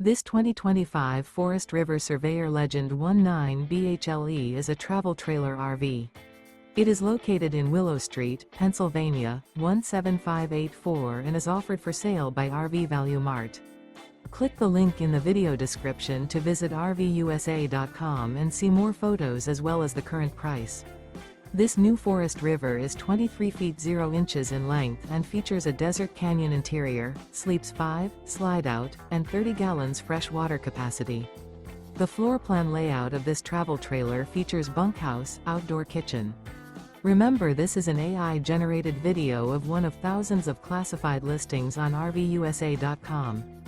This 2025 Forest River Surveyor Legend 19 BHLE is a travel trailer RV. It is located in Willow Street, Pennsylvania, 17584 and is offered for sale by RV Value Mart. Click the link in the video description to visit RVUSA.com and see more photos as well as the current price. This new Forest River is 23 feet 0 inches in length and features a desert canyon interior, sleeps 5, slide-out, and 30 gallons fresh water capacity. The floor plan layout of this travel trailer features bunkhouse, outdoor kitchen. Remember, this is an AI-generated video of one of thousands of classified listings on RVUSA.com.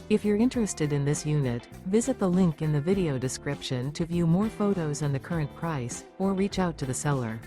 If you're interested in this unit, visit the link in the video description to view more photos and the current price, or reach out to the seller.